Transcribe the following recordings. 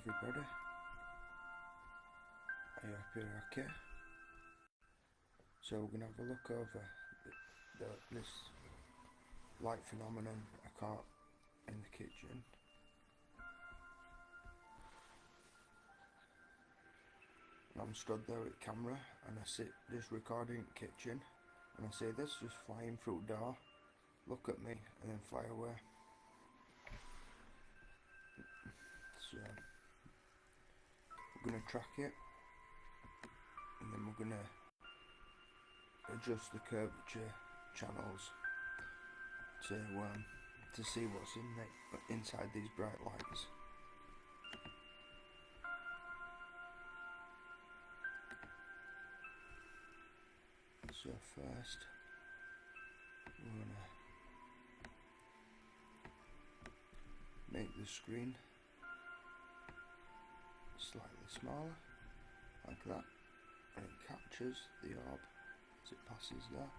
everybody. I hope you're okay. So we're going to have a look over this light phenomenon I caught in the kitchen. I'm stood there with the camera and I sit just recording in the kitchen and I say, this just flying through the door, look at me, and then fly away. So we're going to track it and then we're going to adjust the curvature channels to see what's inside these bright lights. So first we're going to make the screen slightly smaller, like that, and it captures the orb as it passes there.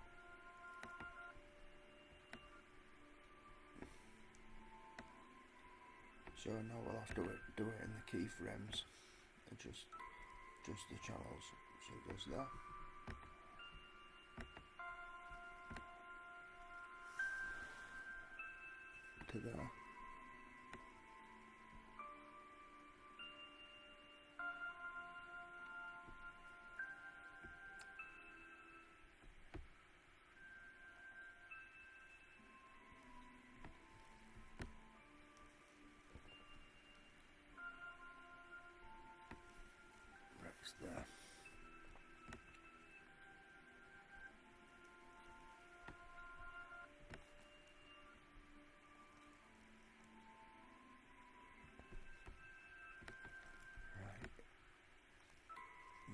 So now we'll have to do it in the keyframes, adjust the channels, so it goes there. To there. Right there.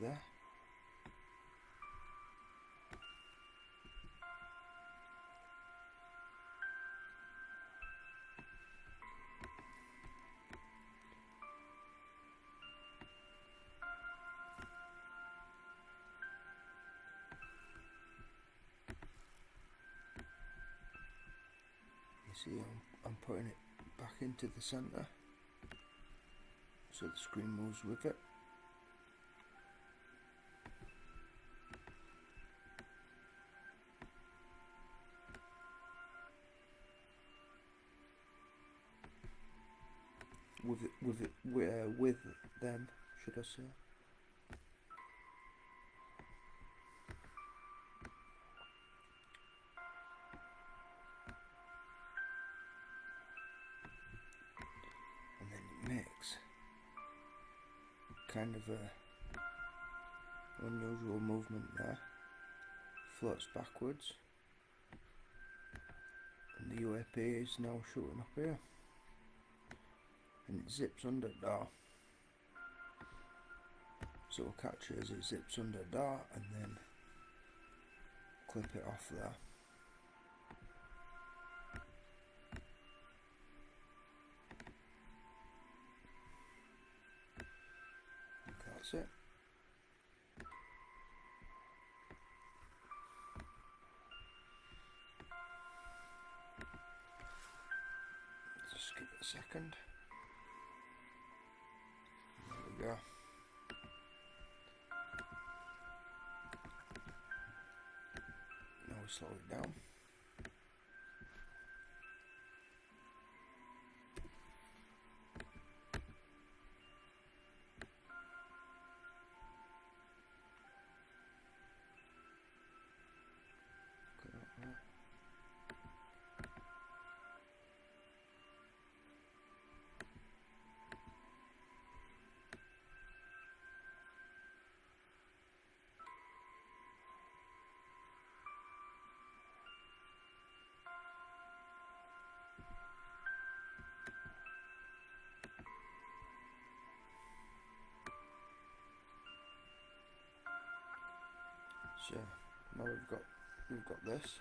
There. You see, I'm putting it back into the center so the screen moves with it. With them, should I say? And then it makes kind of a unusual movement there. Floats backwards, and the UAP is now shooting up here. And it zips under the door, so we'll catch it as it zips under the door and then clip it off there. That's it. Just give it a second. There we go. Now we slow it down. So now we've got this.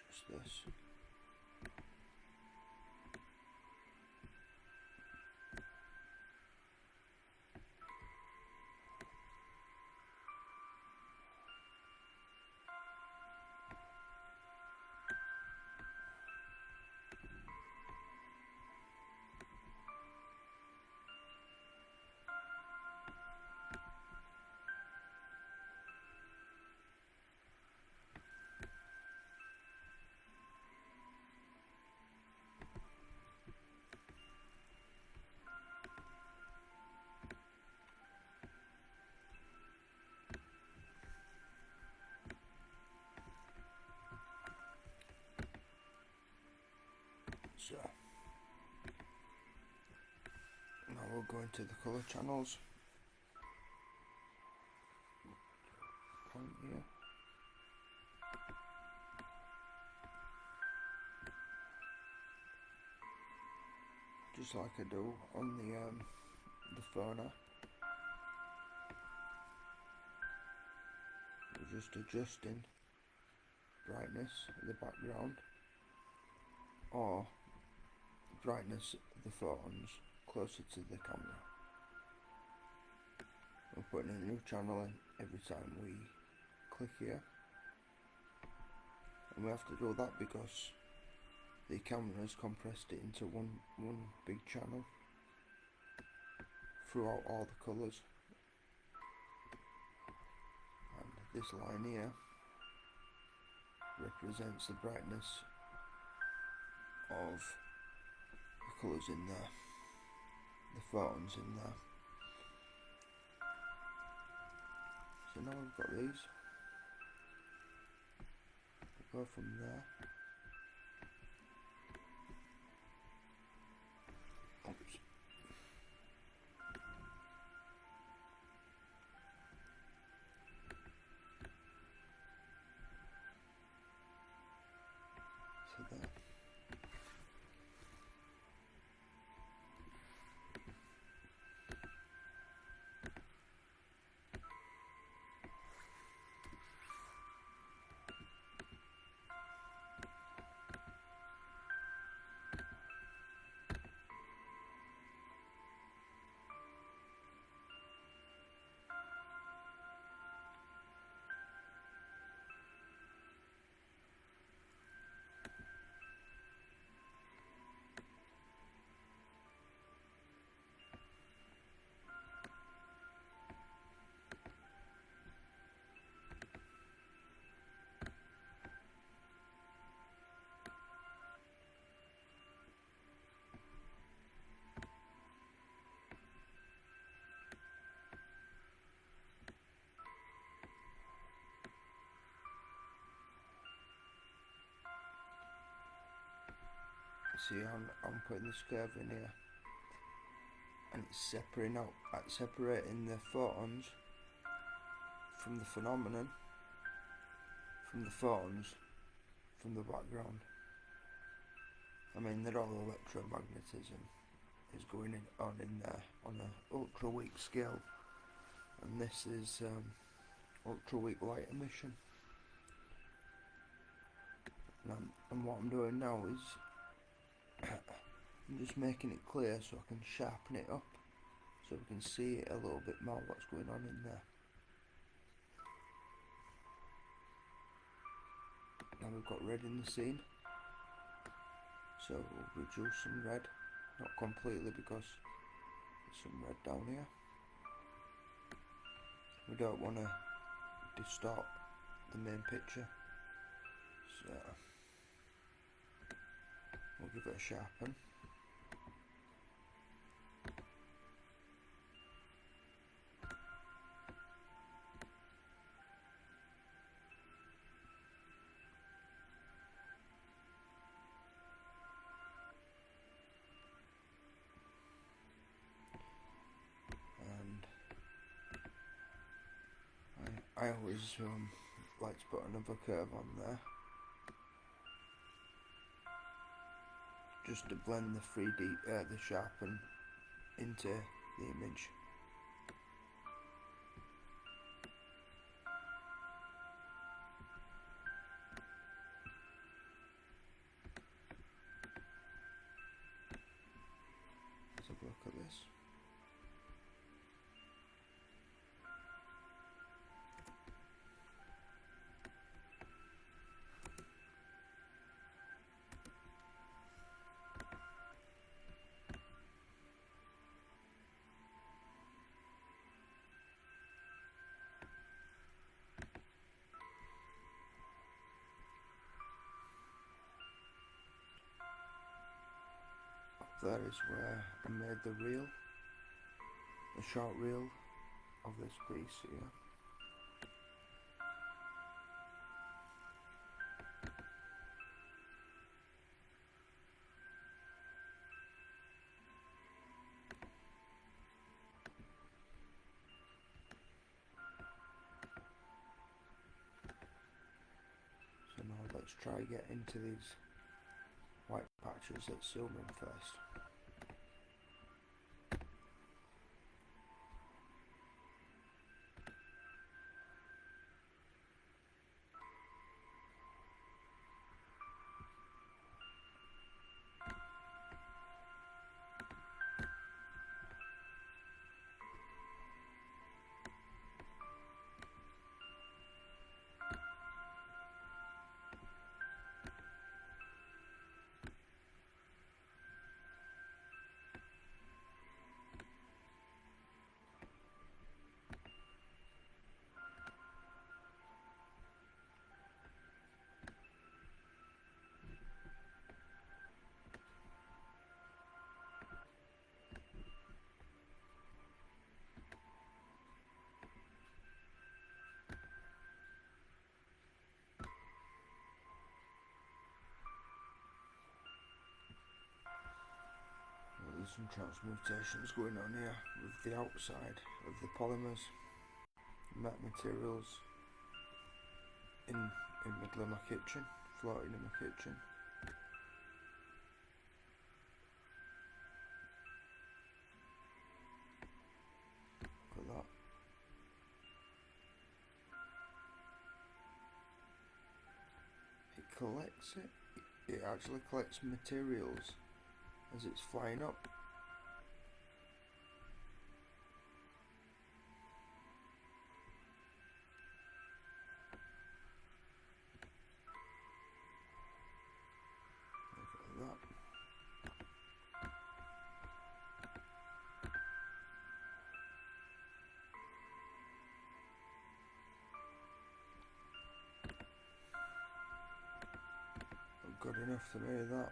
Just this. So now we'll go into the colour channels. Point here. Just like I do on the phone app. We're just adjusting brightness of the background or brightness of the photos closer to the camera. We're putting a new channel in every time we click here, and we have to do that because the camera has compressed it into one big channel throughout all the colours. And this line here represents the brightness of the colours in there, the photos in there. So now we've got these, we'll go from there. Oops. So there. See, I'm putting this curve in here, and it's separating the photons from the phenomenon, from the photons from the background. I mean, they're all electromagnetism is going on in there on an ultra weak scale, and this is ultra weak light emission. And what I'm doing now is I'm just making it clear so I can sharpen it up so we can see it a little bit more what's going on in there. Now we've got red in the scene, so we'll reduce some red, not completely because there's some red down here. We don't want to distort the main picture, so we'll give it a sharpen. I always like to put another curve on there, just to blend the 3D, the sharpen into the image. Let's have a look at this. That is where I made the reel, the short reel of this piece here. let's try get into these white patches. Let's zoom in first. There's some transmutations going on here with the outside of the polymers, matte materials in middle of my kitchen, floating in my kitchen. Look at that. It collects it. It actually collects materials as it's flying up. Look at that. Not good enough to me, that.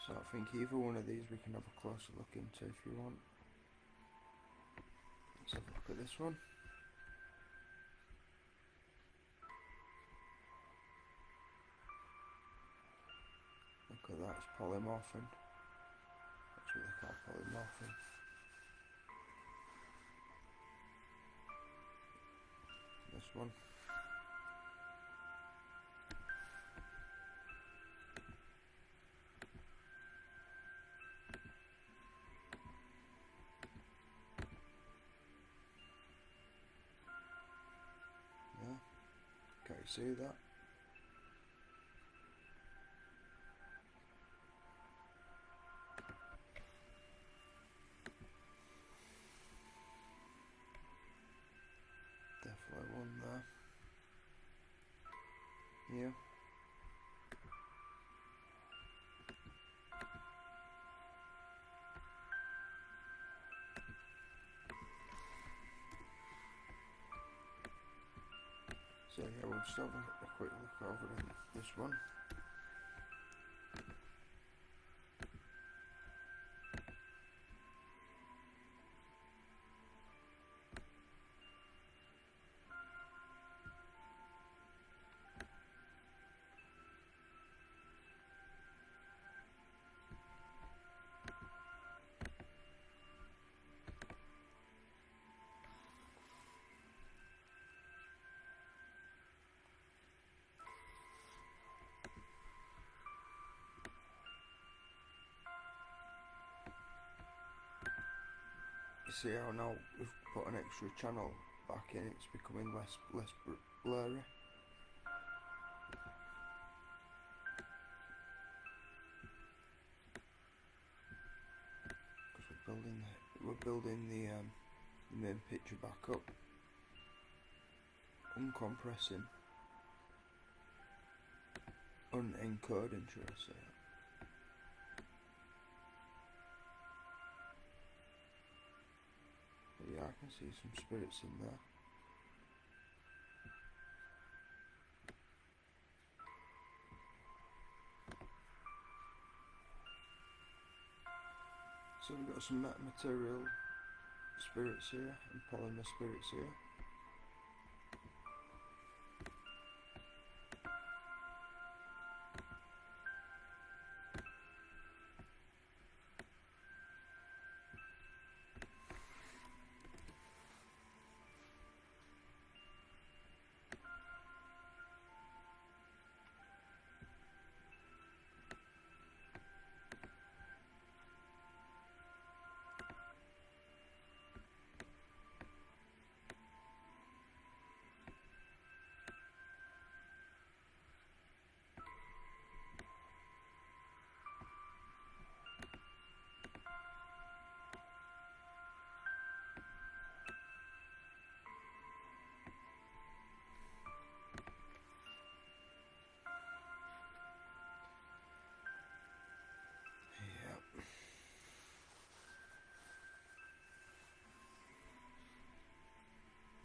So I think either one of these we can have a closer look into if you want. Let's have a look at this one. Look at that, it's polymorphing. That's what they call polymorphing. This one. Can you see that? Definitely one there. Yeah. So yeah, we'll just have a quick look over this one. You see how now we've put an extra channel back in, it's becoming less blurry. Because we're building the main picture back up, uncompressing, unencoding, should I say. But yeah, I can see some spirits in there. So we've got some metamaterial spirits here and polymer spirits here.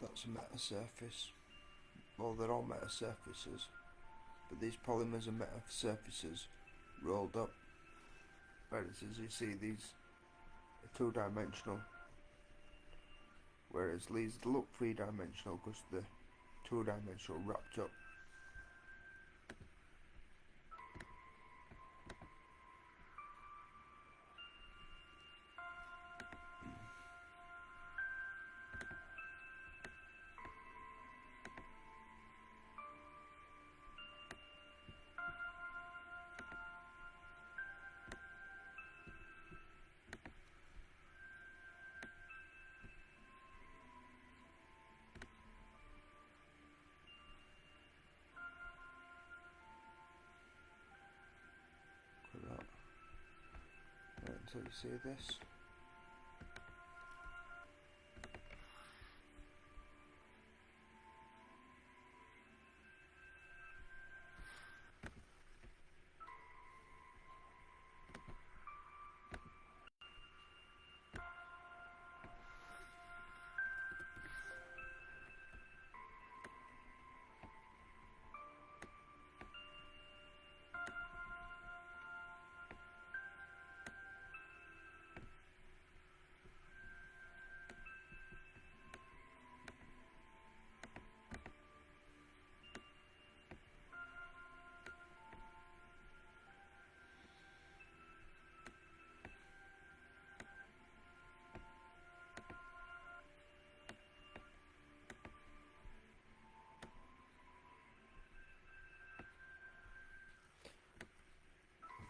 That's a meta surface. Well, they're all meta surfaces, but these polymers are meta surfaces rolled up. Whereas, as you see, these are two-dimensional, whereas these look three-dimensional because they're two-dimensional wrapped up. Wait until you see this.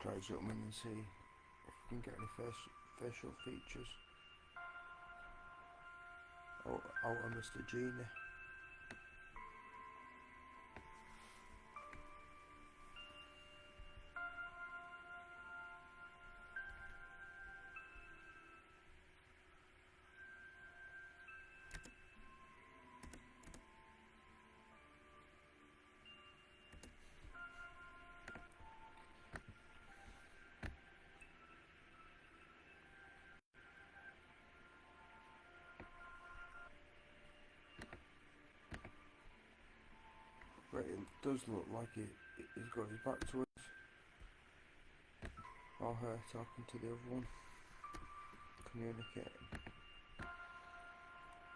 Try to zoom in and see if we can get any facial features out of Mr. Genie. Right, it does look like he's got his back to us, or her talking to the other one, communicating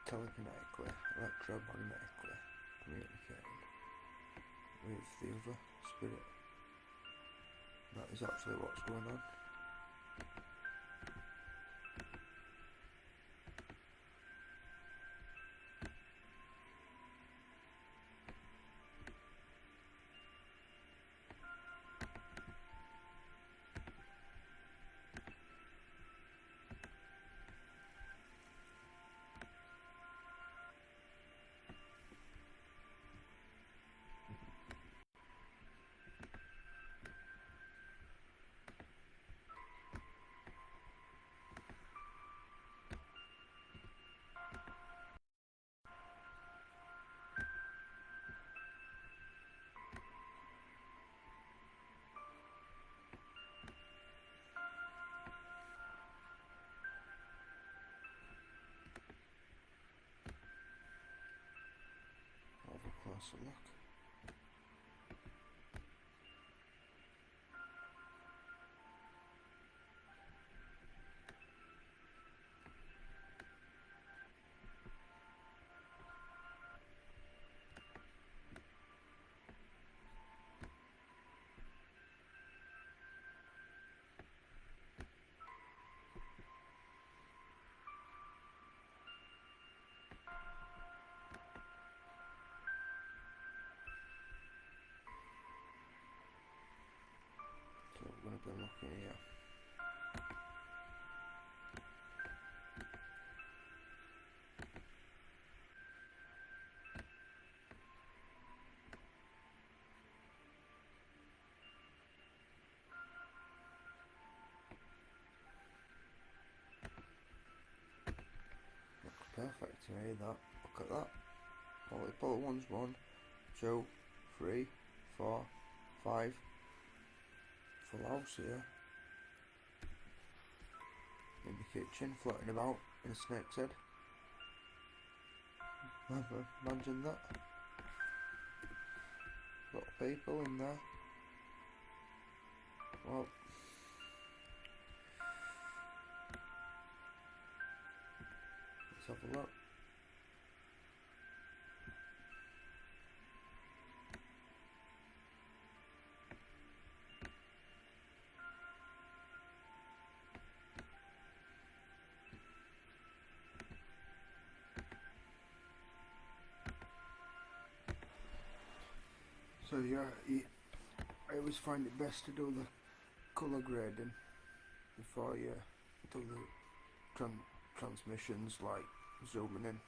telekinetically, electromagnetically, communicating with the other spirit. That is actually what's going on. closer look. So we're going to be looking here. Perfect to me, that. Look at that. Multiple ones. 1, 2, 3, 4, 5. Full house here. In the kitchen, floating about in a snake's head. Imagine that. A lot of people in there. Well, let's have a look. So yeah, I always find it best to do the colour grading before you do the transmissions, like zooming in.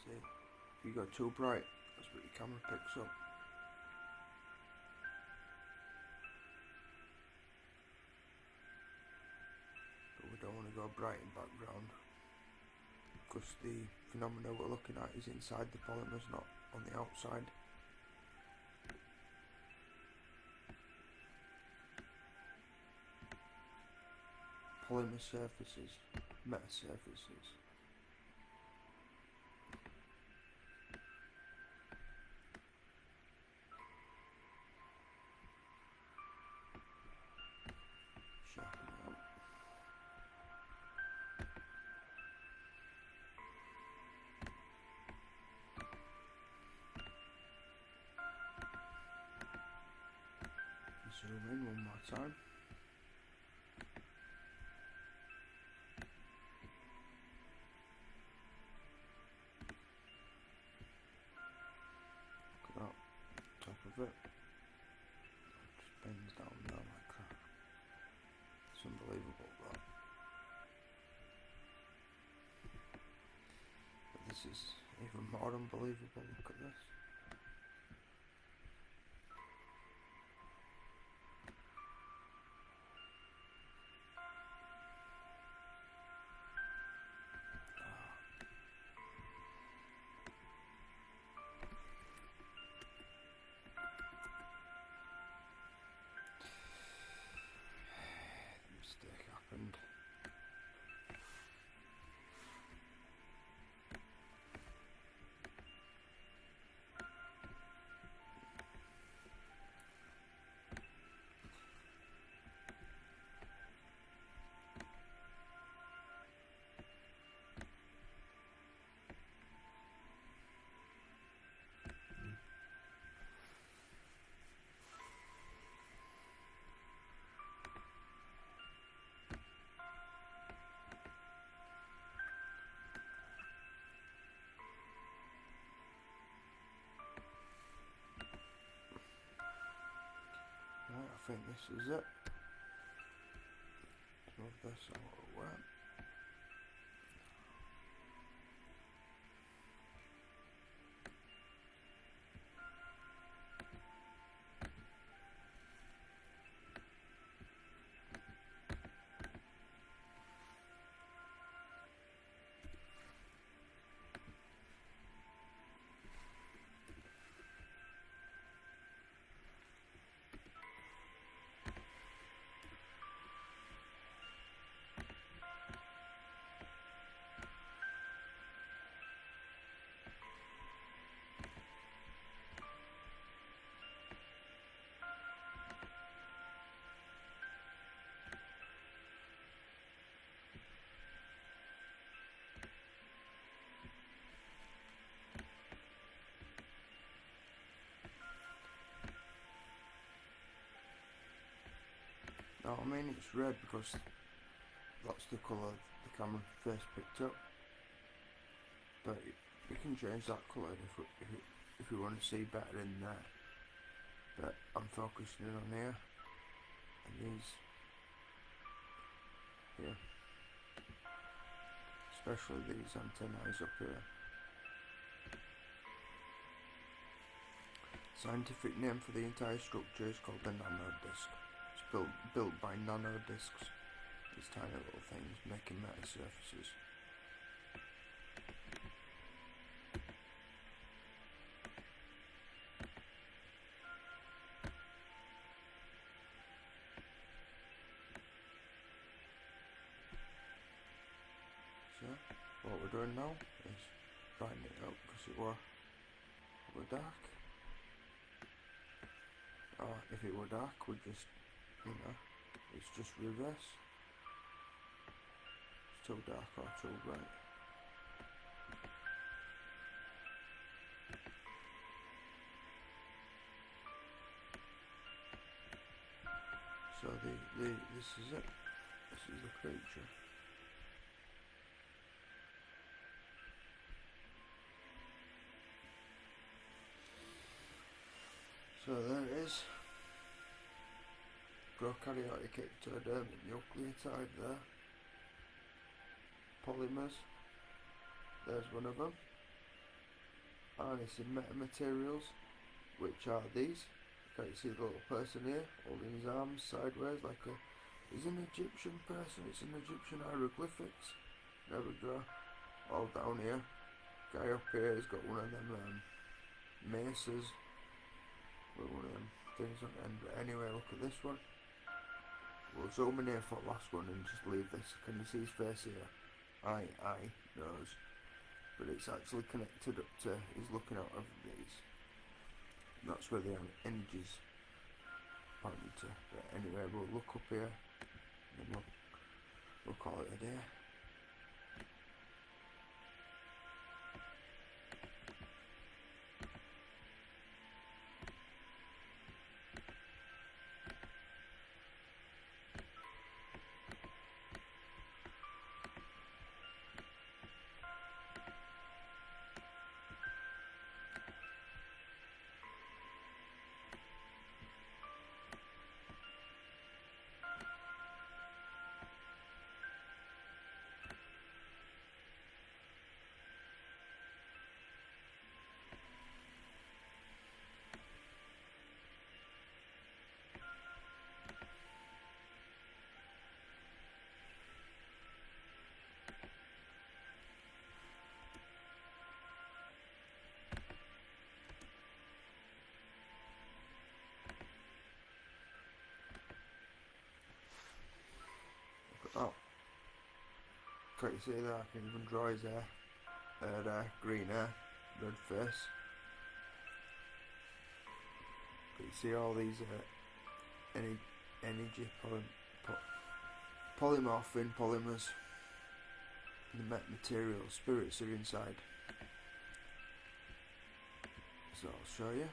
See, if you go too bright, that's what your camera picks up. But we don't want to go bright in background, because the phenomena we're looking at is inside the polymers, not on the outside. Polymer surfaces, meta surfaces. Sharpen it up. Zoom in one more time. Top of it, just bends down there like that. It's unbelievable, that. But this is even more unbelievable. Look at this. Mistake happened. Right, I think this is it. Move this out of the way. Now I mean it's red because that's the colour the camera first picked up, but we can change that colour if we want to see better in there. But I'm focusing in on here and these here, especially these antennae up here. Scientific name for the entire structure is called the nanodisc. It's built by nanodiscs, these tiny little things making metasurfaces. So what we're doing now is brighten it up because it were dark. Or if it were dark, we just, it's just reverse. It's too dark or too bright. So this is it. This is the creature. So there it is. Prokaryotic ectodermic nucleotide there. Polymers. There's one of them. Harnessing metamaterials, which are these. Okay, you see the little person here holding his arms sideways like he's an Egyptian person. It's an Egyptian hieroglyphics. There we go. All down here. Guy up here has got one of them maces with one of them things on the end. But anyway, look at this one. We'll zoom in here for the last one and just leave this. Can you see his face here? Eye, nose. But it's actually connected up to, he's looking out of these. And that's where the energy's pointing to. But anyway, we'll look up here and we'll call it a day. Oh, can't you see that? I can even draw his hair, green hair, red face. Can you see all these energy polymorphing polymers? The metamaterial spirits are inside. So I'll show you.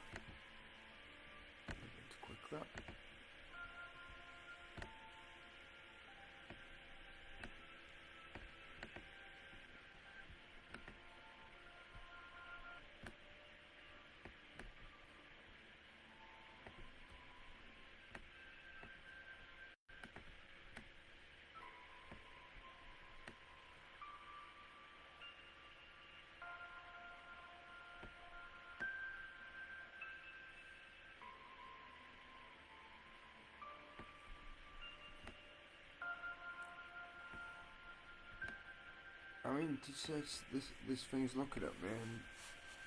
I'm going to click that. I mean, this thing's looking at me,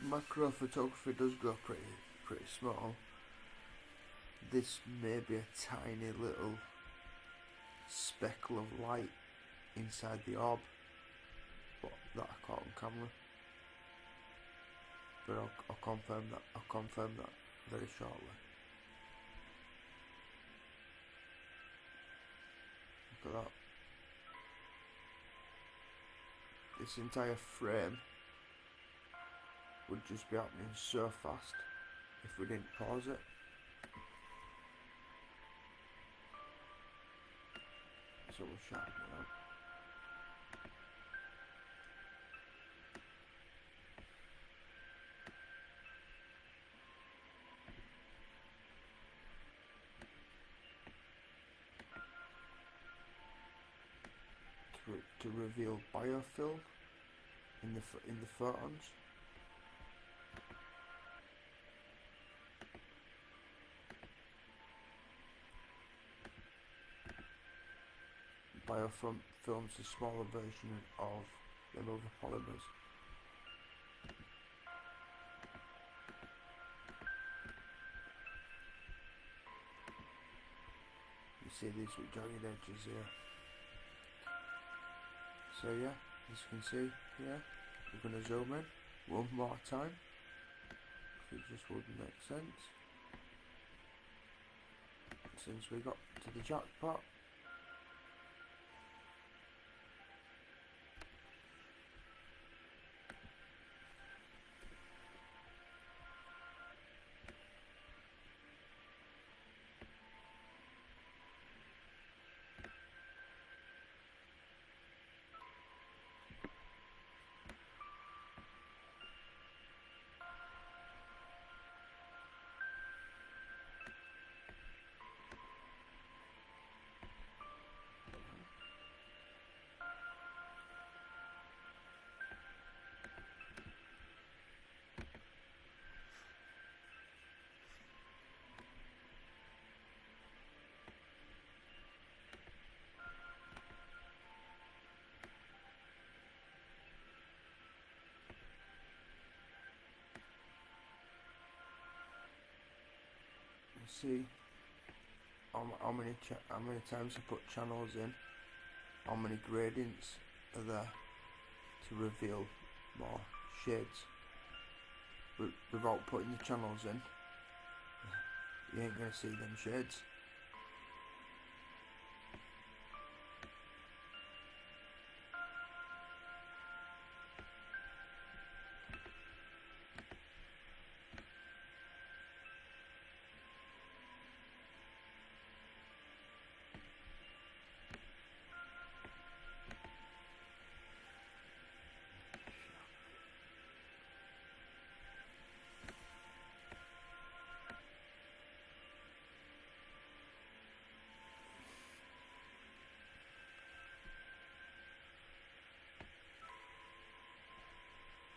and macrophotography does go pretty small. This may be a tiny little speckle of light inside the orb, but that I caught on camera. But I'll confirm that. I'll confirm that very shortly. Look at that. This entire frame would just be happening so fast if we didn't pause it. So we'll sharpen it up. To reveal biofilm in the photons. Biofilm films a smaller version of them other polymers. You see these with jagged edges here. So yeah, as you can see here, we're going to zoom in one more time, because it just wouldn't make sense. Since we got to the jackpot, see how many times I put channels in, how many gradients are there to reveal more shades. Without putting the channels in, you ain't gonna see them shades.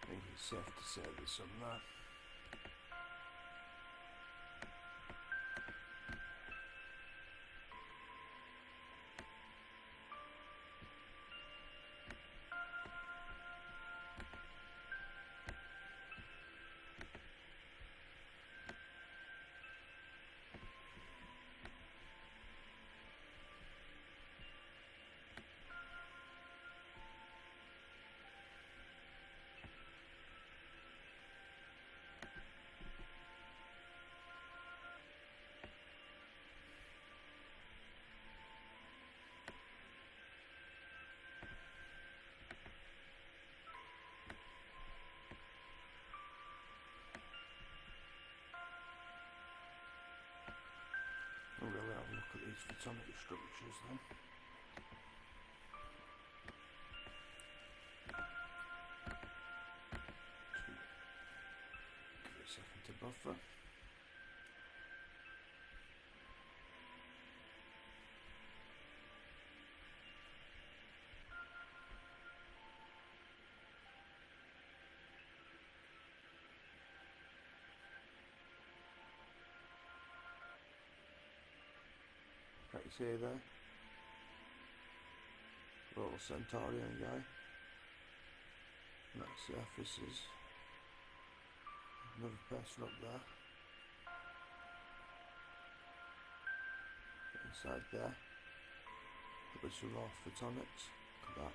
I think it's safe to say there's some there. We'll really have a look at these photonic structures then. Give it a second to buffer. Like you see there, little Centaurian guy, and that surface is another person up there. Inside there, there was some raw photonics. Look at that.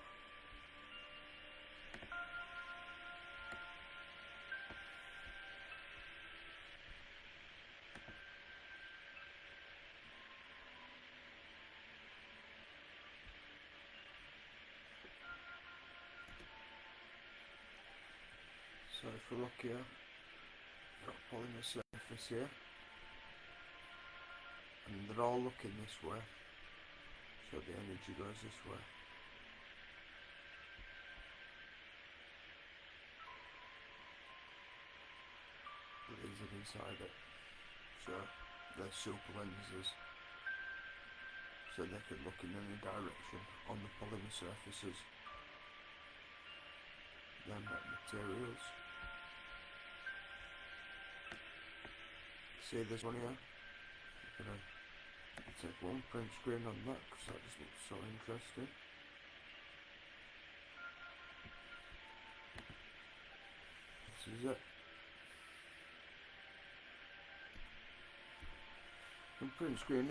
So if we look here, we've got polymer surface here, and they're all looking this way. so the energy goes this way. These are inside it, so they're super lenses, so they can look in any direction on the polymer surfaces. They're materials. See this one here? I'm gonna take one print screen on that because that just looks so interesting. This is it. And print screen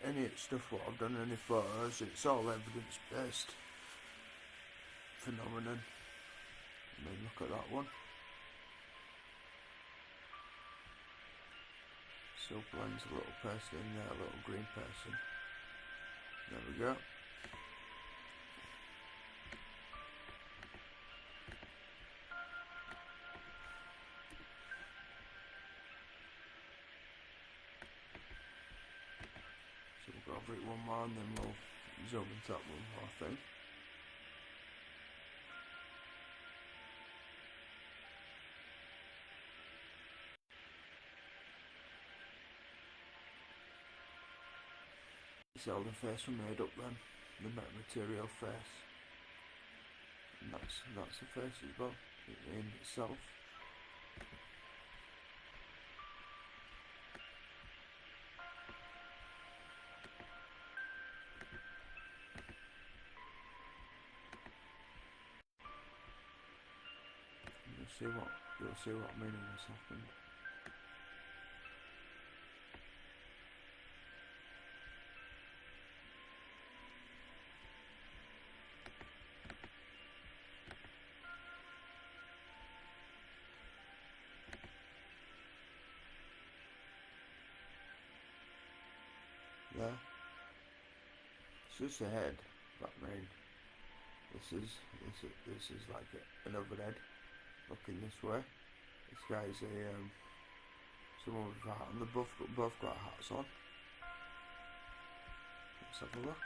any stuff what I've done, any photos, it's all evidence based phenomenon. And then look at that one. Silk lens, a little person in there, a little green person. There we go. So we'll go over it one more and then we'll zoom into that one more thing. See how the face we made up then, the metamaterial face, and that's the face as well in itself. You'll see what I mean in a second. There. It's just a head, that mean. This is like another head looking this way. This guy's someone with a hat on. They both got hats on. Let's have a look.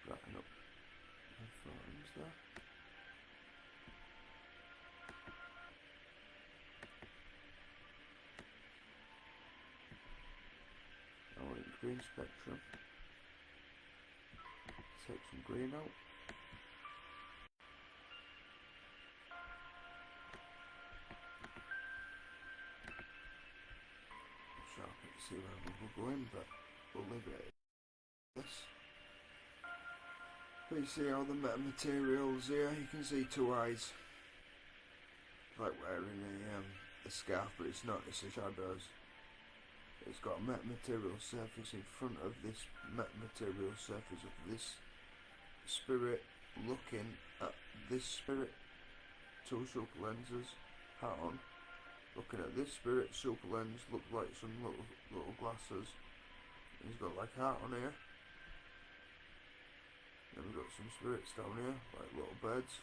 Brighten up my phones there. I want it green spectrum. Take some green out. So I can see where we're going, but we'll leave it at this. But you see all the metamaterials here, you can see two eyes. Like wearing a scarf, but it's not, it's the shadows. It's got a metamaterial surface in front of this metamaterial surface of this spirit, looking at this spirit. Two super lenses, hat on. Looking at this spirit, super lens, look like some little glasses. And he's got like a hat on here. Then we've got some spirits down here, like little birds.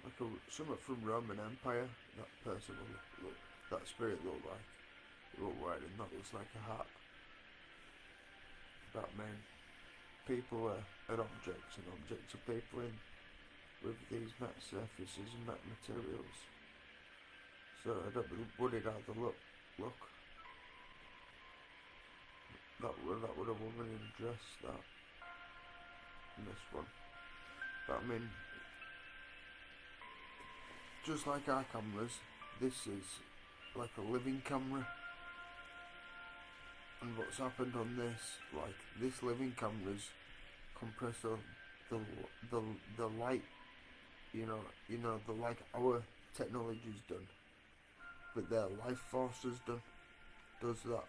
Like something from Roman Empire, that person will look, that spirit look like. Look wearing that looks like a hat. That mean people are objects, and objects are people in with these matte surfaces and matte materials. So I don't be worried how they look. That would a woman in a dress, that. And this one. But I mean, just like our cameras, this is like a living camera. And what's happened on this, like this living camera's compress the light, you know, the like our technology's done, but their life force does that.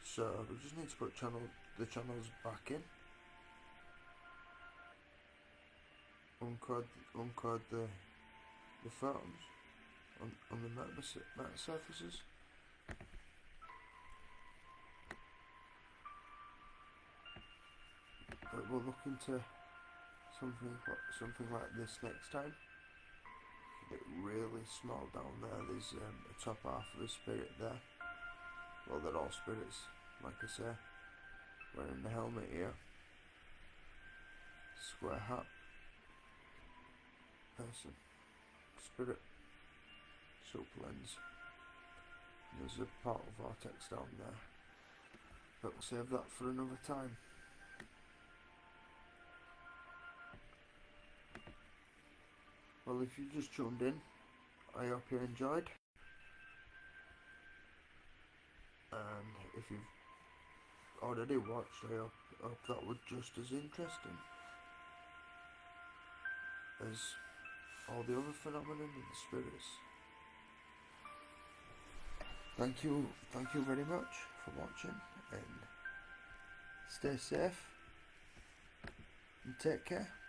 So we just need to put the channels back in, uncode the photons on the meta surfaces. But we'll look into something like this next time. Keep it really small down there. There's a top half of the spirit there. Well, they're all spirits, like I say. Wearing the helmet here. Square hat. Person. Spirit. Super lens. And there's a portal vortex down there. But we'll save that for another time. Well, if you just tuned in, I hope you enjoyed. And if you've already watched, I hope that was just as interesting as all the other phenomena and the spirits. Thank you very much for watching, and stay safe and take care.